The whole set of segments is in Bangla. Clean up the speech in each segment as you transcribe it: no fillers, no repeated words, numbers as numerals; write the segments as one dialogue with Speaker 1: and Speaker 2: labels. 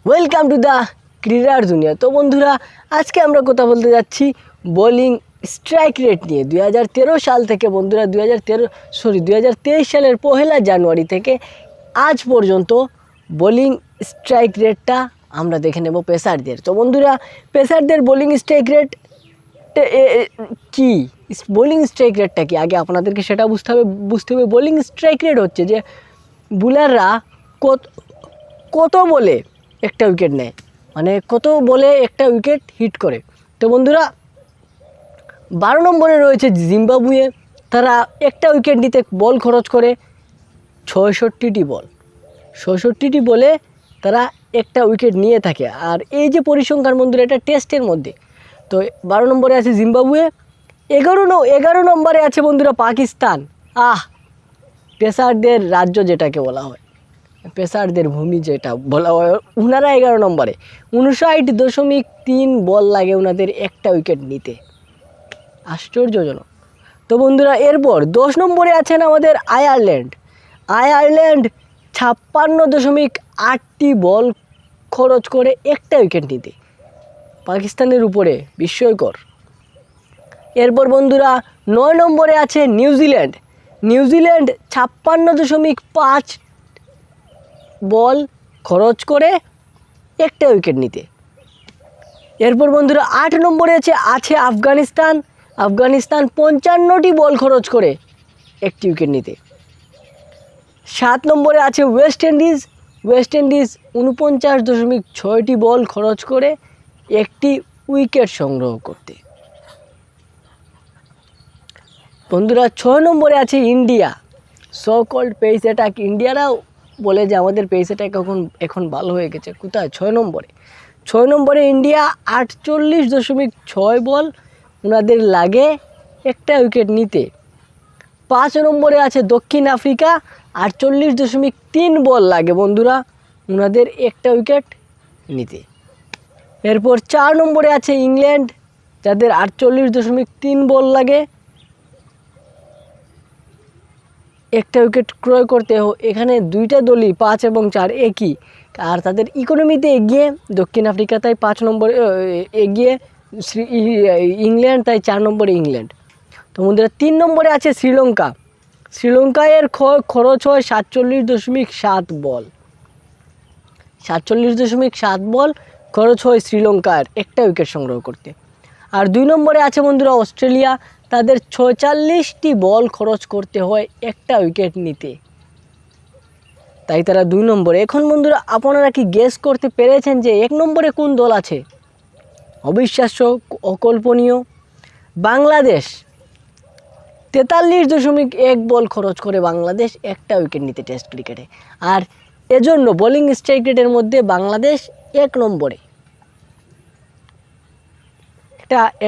Speaker 1: ওয়েলকাম টু দ্য ক্রীড়ার দুনিয়া। তো বন্ধুরা, আজকে আমরা কথা বলতে যাচ্ছি বোলিং স্ট্রাইক রেট নিয়ে। 2013 সাল থেকে বন্ধুরা 2023 সালের 1 জানুয়ারি থেকে আজ পর্যন্ত বোলিং স্ট্রাইক রেটটা আমরা দেখে নেব পেসারদের। তো বন্ধুরা, পেসারদের বোলিং স্ট্রাইক রেট কি, বোলিং স্ট্রাইক রেটটা কি আগে আপনাদেরকে সেটা বুঝতে হবে। বোলিং স্ট্রাইক রেট হচ্ছে যে বোলাররা কত বলে একটা উইকেট নেয়, মানে কত বলে একটা উইকেট হিট করে। তো বন্ধুরা, 12 নম্বরে রয়েছে জিম্বাবুয়ে। তারা একটা উইকেট নিতে বল খরচ করে 66টি বল। 66টি বলে তারা একটা উইকেট নিয়ে থাকে। আর এই যে পরিসংখ্যান বন্ধুরা, এটা টেস্টের মধ্যে। তো 12 নম্বরে আছে জিম্বাবুয়ে, 11 নম্বরে আছে বন্ধুরা পাকিস্তান। পেসারদের রাজ্য যেটাকে বলা হয়, পেসারদের ভূমি যেটা বলা হয়, ওনারা 11 নম্বরে। 59.3 বল লাগে ওনাদের একটা উইকেট নিতে, আশ্চর্যজনক। তো বন্ধুরা, এরপর 10 নম্বরে আছেন আমাদের আয়ারল্যান্ড। 56.8টি বল খরচ করে একটা উইকেট নিতে, পাকিস্তানের উপরে, বিস্ময়কর। এরপর বন্ধুরা 9 নম্বরে আছে নিউজিল্যান্ড। 56.5 বল খরচ করে একটা উইকেট নিতে। এরপর বন্ধুরা 8 নম্বরে আছে আফগানিস্তান। 55টি বল খরচ করে একটি উইকেট নিতে। 7 নম্বরে আছে ওয়েস্ট ইন্ডিজ। 49.6টি বল খরচ করে একটি উইকেট সংগ্রহ করতে। বন্ধুরা 6 নম্বরে আছে India. So called pace attack, ইন্ডিয়ারাও বলে যে আমাদের পেস অ্যাটাক এখন ভালো হয়ে গেছে। কোথায়? 6 নম্বরে ইন্ডিয়া। 48.6 বল ওনাদের লাগে একটা উইকেট নিতে। 5 নম্বরে আছে দক্ষিণ আফ্রিকা। 48.3 বল লাগে বন্ধুরা ওনাদের একটা উইকেট নিতে। এরপর 4 নম্বরে আছে ইংল্যান্ড, যাদের 48.3 বল লাগে একটা উইকেট ক্রয় করতে। এখানে দুইটা দলই 5 এবং 4 একই, আর তাদের ইকোনমিতে এগিয়ে। দক্ষিণ আফ্রিকা তাই 5 নম্বরে এগিয়ে, ইংল্যান্ড তাই 4 নম্বরে ইংল্যান্ড। তো বন্ধুরা 3 নম্বরে আছে শ্রীলঙ্কা। শ্রীলঙ্কার খরচ হয় 47.7 বল। 47.7 বল খরচ হয় শ্রীলঙ্কার একটা উইকেট সংগ্রহ করতে। আর 2 নম্বরে আছে বন্ধুরা অস্ট্রেলিয়া। তাদের 46টি বল খরচ করতে হয় একটা উইকেট নিতে, তাই তারা 2 নম্বরে। এখন বন্ধুরা, আপনারা কি গেস করতে পেরেছেন যে 1 নম্বরে কোন দল আছে? অবিশ্বাস্য, অকল্পনীয়। বাংলাদেশ। 43.1 বল খরচ করে বাংলাদেশ একটা উইকেট নিতে টেস্ট ক্রিকেটে। আর এজন্য বোলিং স্ট্রাইক রেটের মধ্যে বাংলাদেশ 1 নম্বরে।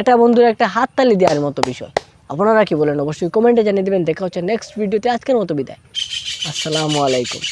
Speaker 1: এটা বন্ধুরা একটা হাততালি দেওয়ার মতো বিষয়। আপনারা কি বলেন অবশ্যই কমেন্টে জানিয়ে দেবেন। দেখা হচ্ছে নেক্সট ভিডিওতে। আজকের মতো বিদায়। আসসালামু আলাইকুম।